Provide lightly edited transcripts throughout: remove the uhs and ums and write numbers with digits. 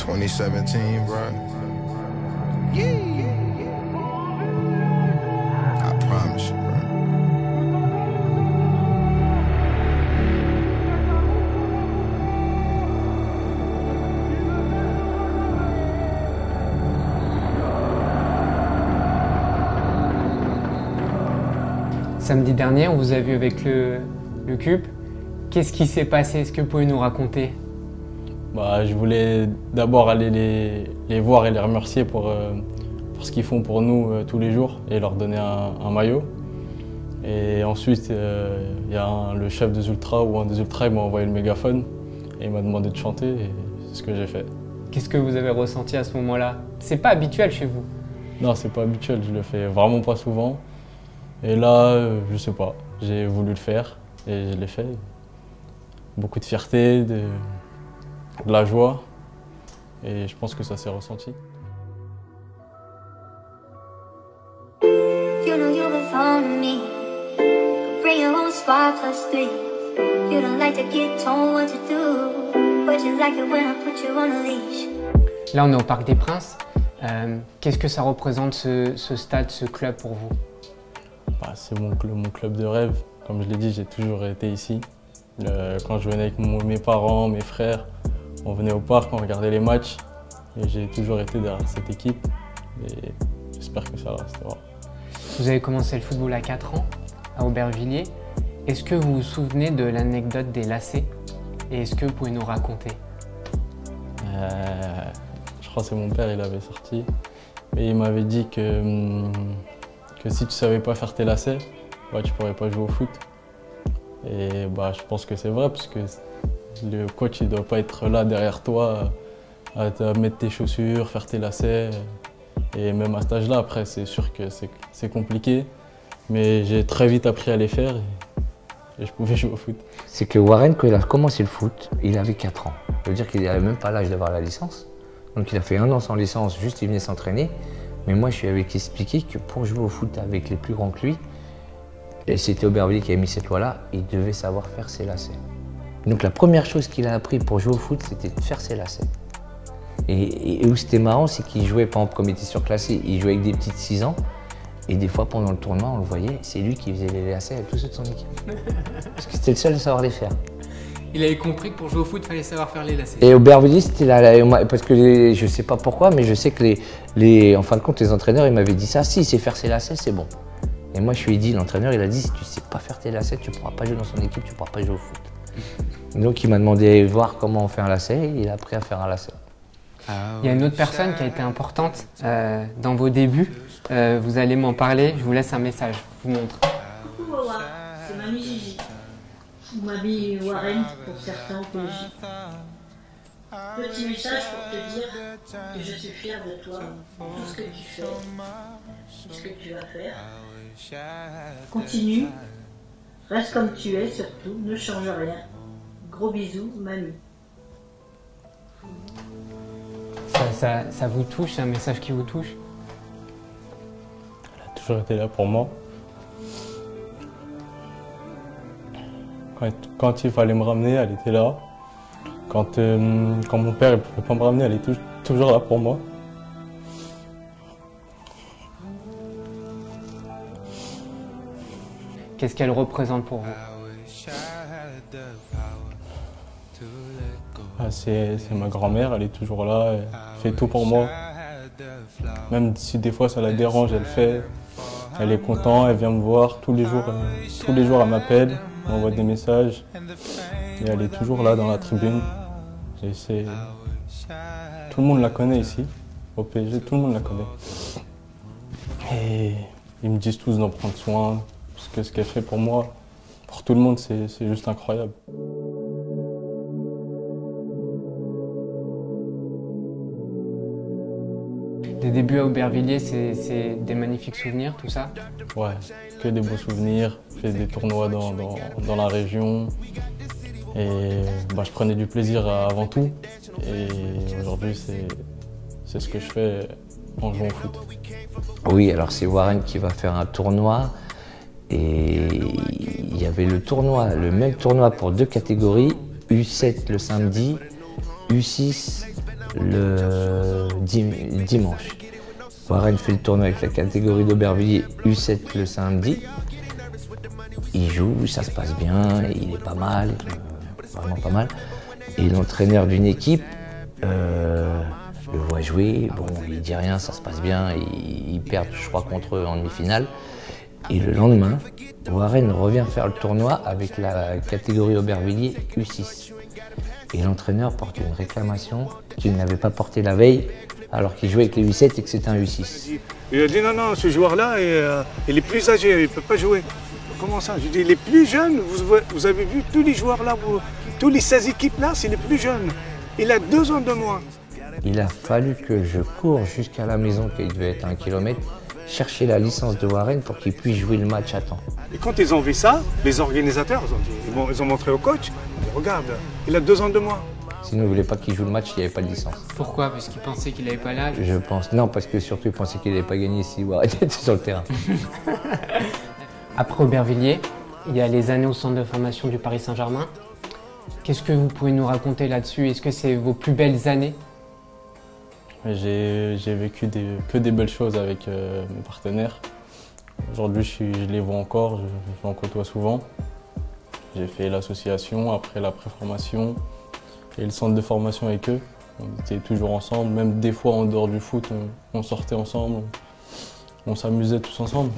2017, bro. Yeah. I promise you, bro. Samedi dernier, on vous a vu avec le CUP. Qu'est-ce qui s'est passé? Est-ce que vous pouvez nous raconter? Je voulais d'abord aller les voir et les remercier pour ce qu'ils font pour nous tous les jours et leur donner un maillot. Et ensuite, il y a le chef des Ultras ou un des Ultras, il m'a envoyé le mégaphone et il m'a demandé de chanter et c'est ce que j'ai fait. Qu'est-ce que vous avez ressenti à ce moment-là? C'est pas habituel chez vous? Non, c'est pas habituel, je le fais vraiment pas souvent. Et là, je sais pas, j'ai voulu le faire et je l'ai fait. Beaucoup de fierté, de la joie et je pense que ça s'est ressenti. You know you've been phoning me. Bring your own spot +3. You don't like to get told what to do, but you like it when I put you on a leash. Là, on est au Parc des Princes. Qu'est-ce que ça représente ce stade, ce club pour vous? C'est mon club de rêve. Comme je l'ai dit, j'ai toujours été ici. Quand je venais avec mes parents, mes frères, on venait au parc, on regardait les matchs. Et j'ai toujours été derrière cette équipe. Et j'espère que ça restera. Vous avez commencé le football à 4 ans, à Aubervilliers. Est-ce que vous vous souvenez de l'anecdote des lacets? Et est-ce que vous pouvez nous raconter? Je crois que c'est mon père, il avait sorti. Et il m'avait dit que si tu savais pas faire tes lacets, tu pourrais pas jouer au foot. Et je pense que c'est vrai, parce que le coach il doit pas être là derrière toi à te mettre tes chaussures, faire tes lacets. Et même à cet âge-là, après, c'est sûr que c'est compliqué. Mais j'ai très vite appris à les faire et je pouvais jouer au foot. C'est que Warren, quand il a commencé le foot, il avait 4 ans. Ça veut dire qu'il n'avait même pas l'âge d'avoir la licence. Donc il a fait 1 an sans licence, juste il venait s'entraîner. Mais moi, je lui avais expliqué que pour jouer au foot avec les plus grands que lui, et c'était Aubervilliers qui a mis cette loi-là, il devait savoir faire ses lacets. Donc la première chose qu'il a appris pour jouer au foot, c'était de faire ses lacets. Et où c'était marrant, c'est qu'il jouait, par exemple, comme il était surclassé, il jouait avec des petites 6 ans. Et des fois, pendant le tournoi, on le voyait, c'est lui qui faisait les lacets avec tous ceux de son équipe. Parce que c'était le seul à savoir les faire. Il avait compris que pour jouer au foot, il fallait savoir faire les lacets. Et Aubervilliers, c'était parce que je sais pas pourquoi, mais je sais que en fin de compte, les entraîneurs, ils m'avaient dit ça. Si, il sait faire ses lacets, c'est bon. Et moi, je lui ai dit, l'entraîneur, il a dit, si tu sais pas faire tes lacets, tu pourras pas jouer dans son équipe, tu pourras pas jouer au foot. Donc, il m'a demandé de voir comment on fait un lacet, et il a appris à faire un lacet. Il y a une autre personne qui a été importante dans vos débuts. Vous allez m'en parler. Je vous laisse un message. Je vous montre. Coucou Wawa, c'est Mamie Gigi. Ou Mamie Warren pour certains au PJ. Petit message pour te dire que je suis fier de toi, de tout ce que tu fais, de ce que tu vas faire. Continue, reste comme tu es surtout, ne change rien. Gros bisous, Mamie. Ça vous touche, c'est un message qui vous touche? Elle a toujours été là pour moi. Quand il fallait me ramener, elle était là. Quand mon père ne pouvait pas me ramener, elle est toujours là pour moi. Qu'est-ce qu'elle représente pour vous? C'est ma grand-mère, elle est toujours là, elle fait tout pour moi. Même si des fois ça la dérange, elle fait. Elle est contente, elle vient me voir tous les jours elle m'appelle, m'envoie des messages. Et elle est toujours là dans la tribune. Et tout le monde la connaît ici, au PSG, tout le monde la connaît. Et ils me disent tous d'en prendre soin, parce que ce qu'elle fait pour moi, pour tout le monde, c'est juste incroyable. Des débuts à Aubervilliers, c'est des magnifiques souvenirs, tout ça? Ouais, que des beaux souvenirs. J'ai fait des tournois dans la région. Et je prenais du plaisir avant tout. Et aujourd'hui, c'est ce que je fais en jouant au foot. Oui, alors c'est Warren qui va faire un tournoi. Et il y avait le même tournoi pour 2 catégories. U7 le samedi, U6 le dimanche. Warren fait le tournoi avec la catégorie d'Aubervilliers U7 le samedi. Il joue, ça se passe bien, il est pas mal, vraiment pas mal. Et l'entraîneur d'une équipe le voit jouer, bon, il dit rien, ça se passe bien, ils perdent, je crois, contre eux en demi-finale. Et le lendemain, Warren revient faire le tournoi avec la catégorie Aubervilliers U6. Et l'entraîneur porte une réclamation qu'il n'avait pas portée la veille, alors qu'il jouait avec les U7 et que c'était un U6. Il a dit non, non, ce joueur-là, il est plus âgé, il ne peut pas jouer. Comment ça? Je dis, les plus jeunes, vous avez vu tous les joueurs là, tous les 16 équipes là, c'est les plus jeunes. Il a 2 ans de moins. Il a fallu que je cours jusqu'à la maison, qui devait être 1 kilomètre, chercher la licence de Warren pour qu'il puisse jouer le match à temps. Et quand ils ont vu ça, les organisateurs, ils ont montré au coach, regarde, il a 2 ans de moins. Sinon, ils ne voulaient pas qu'il joue le match, il n'y avait pas de licence. Pourquoi? Parce qu'il pensait qu'il n'avait pas l'âge? Je pense, non, parce que surtout, il pensait qu'il n'avait pas gagné si Warren était sur le terrain. Après Aubervilliers, il y a les années au centre de formation du Paris Saint-Germain. Qu'est-ce que vous pouvez nous raconter là-dessus? Est-ce que c'est vos plus belles années? J'ai vécu que des belles choses avec mes partenaires. Aujourd'hui, je les vois encore, je en côtoie souvent. J'ai fait l'association, après la préformation et le centre de formation avec eux. On était toujours ensemble, même des fois en dehors du foot, on sortait ensemble, on s'amusait tous ensemble.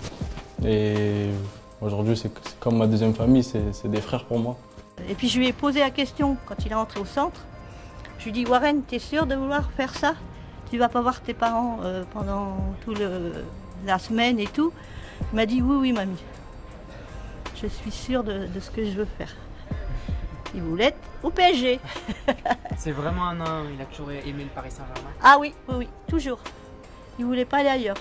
Et aujourd'hui, c'est comme ma deuxième famille, c'est des frères pour moi. Et puis je lui ai posé la question quand il est rentré au centre. Je lui ai dit, Warren, t'es sûr de vouloir faire ça? Tu vas pas voir tes parents pendant toute la semaine et tout. Il m'a dit, oui, oui, mamie. Je suis sûre de ce que je veux faire. Il voulait être au PSG. C'est vraiment un homme, il a toujours aimé le Paris Saint-Germain. Ah oui, oui, oui, toujours. Il voulait pas aller ailleurs.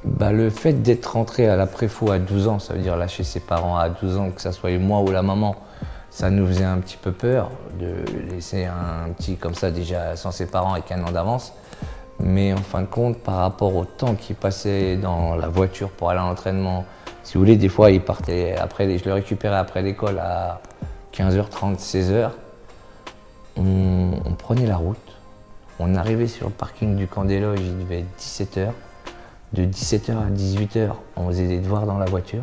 Bah, le fait d'être rentré à la préfo à 12 ans, ça veut dire lâcher ses parents à 12 ans, que ce soit moi ou la maman, ça nous faisait un petit peu peur de laisser un petit comme ça déjà sans ses parents avec 1 an d'avance. Mais en fin de compte, par rapport au temps qu'il passait dans la voiture pour aller à l'entraînement, si vous voulez, des fois il partait après, je le récupérais après l'école à 15h30, 16h. On prenait la route, on arrivait sur le parking du camp des loges, il devait être 17h. De 17h à 18h, on faisait des devoirs dans la voiture.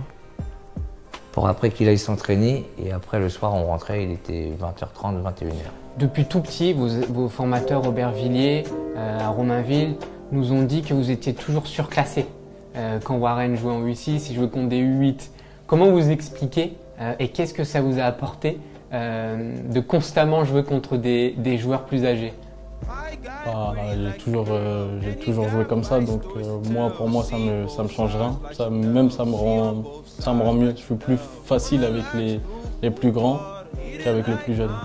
Pour après qu'il aille s'entraîner, et après le soir on rentrait, il était 20h30, 21h. Depuis tout petit, vos formateurs Aubervilliers, à Romainville, nous ont dit que vous étiez toujours surclassé. Quand Warren jouait en U6, il jouait contre des U8. Comment vous expliquez et qu'est-ce que ça vous a apporté de constamment jouer contre des joueurs plus âgés? J'ai toujours joué comme ça, donc pour moi ça me change rien. Ça me rend mieux. Je suis plus facile avec les plus grands qu'avec les plus jeunes.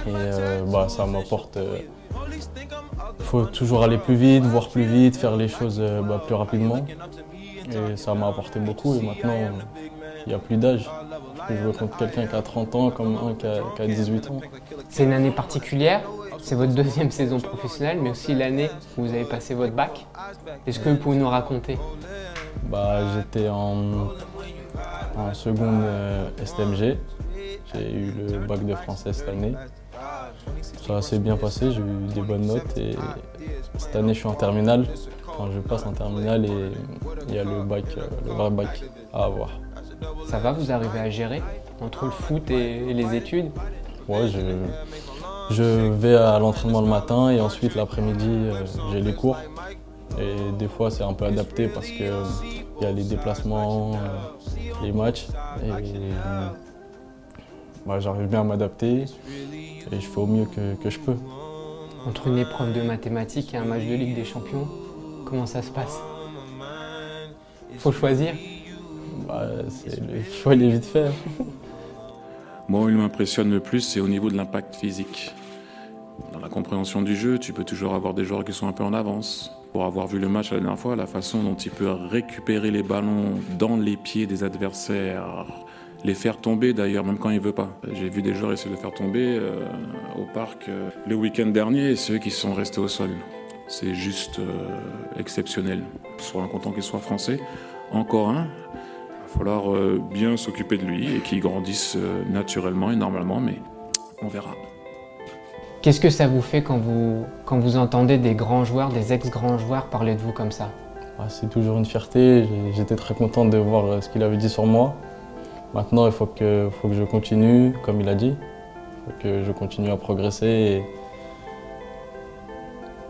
Et ça m'apporte. Il faut toujours aller plus vite, voir plus vite, faire les choses plus rapidement. Et ça m'a apporté beaucoup. Et maintenant, il n'y a plus d'âge. Je peux jouer contre quelqu'un qui a 30 ans comme un qui a 18 ans. C'est une année particulière. C'est votre 2e saison professionnelle, mais aussi l'année où vous avez passé votre bac. Est-ce que vous pouvez nous raconter? J'étais en seconde STMG. J'ai eu le bac de français cette année. Ça s'est bien passé, j'ai eu des bonnes notes et cette année je suis en terminale. Quand je passe en terminale, et il y a le vrai bac à avoir. Ça va, vous arrivez à gérer entre le foot et les études? Ouais, je vais à l'entraînement le matin et ensuite l'après-midi j'ai les cours. Et des fois c'est un peu adapté parce qu'il y a les déplacements, les matchs. Et j'arrive bien à m'adapter et je fais au mieux que je peux. Entre une épreuve de mathématiques et un match de Ligue des Champions, comment ça se passe? Faut choisir? Le choix il est vite fait. Moi, il m'impressionne le plus, c'est au niveau de l'impact physique. Dans la compréhension du jeu, tu peux toujours avoir des joueurs qui sont un peu en avance. Pour avoir vu le match la dernière fois, la façon dont il peut récupérer les ballons dans les pieds des adversaires, les faire tomber d'ailleurs, même quand il ne veut pas. J'ai vu des joueurs essayer de le faire tomber au parc le week-end dernier, et ceux qui sont restés au sol. C'est juste exceptionnel. Je serais content qu'il soit français. Encore un. Il va falloir bien s'occuper de lui et qu'il grandisse naturellement et normalement, mais on verra. Qu'est-ce que ça vous fait quand vous entendez des grands joueurs, des ex-grands joueurs parler de vous comme ça? C'est toujours une fierté. J'étais très content de voir ce qu'il avait dit sur moi. Maintenant, il faut que je continue, comme il a dit. Il faut que je continue à progresser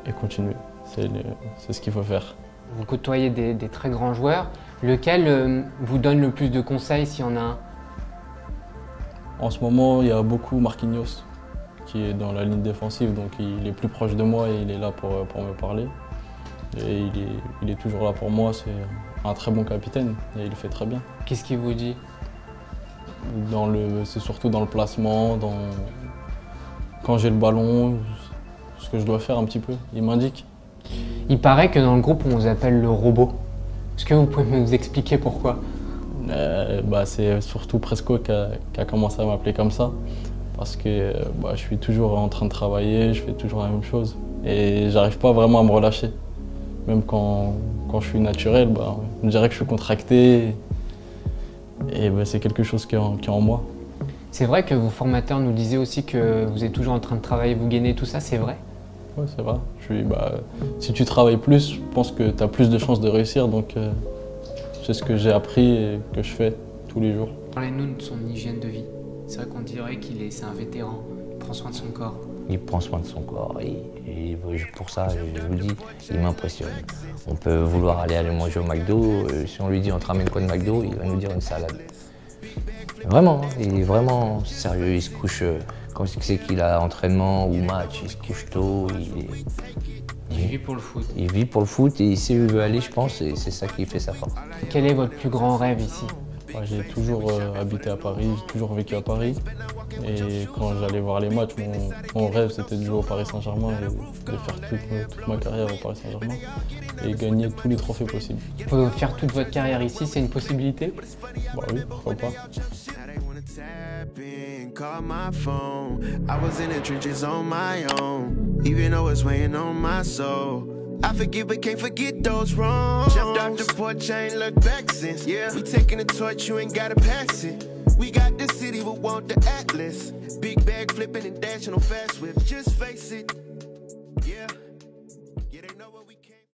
et continuer. C'est ce qu'il faut faire. Vous côtoyez des très grands joueurs. Lequel vous donne le plus de conseils s'il y en a un? En ce moment, il y a beaucoup Marquinhos qui est dans la ligne défensive, donc il est plus proche de moi et il est là pour me parler. Et il est toujours là pour moi, c'est un très bon capitaine et il le fait très bien. Qu'est-ce qu'il vous dit? C'est surtout dans le placement, quand j'ai le ballon, ce que je dois faire un petit peu, il m'indique. Il paraît que dans le groupe, on vous appelle le robot. Est-ce que vous pouvez nous expliquer pourquoi? C'est surtout Presco qui a commencé à m'appeler comme ça. Parce que je suis toujours en train de travailler, je fais toujours la même chose. Et j'arrive pas vraiment à me relâcher. Même quand je suis naturel, on dirait que je suis contracté. Et c'est quelque chose qui est en moi. C'est vrai que vos formateurs nous disaient aussi que vous êtes toujours en train de travailler, vous gainez, tout ça, c'est vrai? Oui, c'est vrai. Si tu travailles plus, je pense que tu as plus de chances de réussir. Donc c'est ce que j'ai appris et que je fais tous les jours. Parlez-nous de son hygiène de vie. C'est vrai qu'on dirait c'est un vétéran, il prend soin de son corps. Il prend soin de son corps et pour ça, je vous dis, il m'impressionne. On peut vouloir aller manger au McDo, si on lui dit on te ramène quoi de McDo, il va nous dire une salade. Vraiment, il est vraiment sérieux, il se couche, quand c'est qu'il a entraînement ou match, il se couche tôt. Il vit pour le foot. Il vit pour le foot et il sait où il veut aller, je pense, et c'est ça qui fait sa force. Quel est votre plus grand rêve ici? J'ai toujours habité à Paris, j'ai toujours vécu à Paris. Et quand j'allais voir les matchs, mon rêve c'était de jouer au Paris Saint-Germain et de faire toute ma carrière au Paris Saint-Germain et gagner tous les trophées possibles. Faire toute votre carrière ici, c'est une possibilité? Oui, pourquoi pas. Call my phone. I was in the trenches on my own, even though it's weighing on my soul. I forgive but can't forget those wrongs. Jumped out the porch, I ain't looked back since. Yeah, we taking the torch, you ain't gotta pass it. We got the city, but want the Atlas. Big bag flipping and dashing on fast whip. Just face it. Yeah.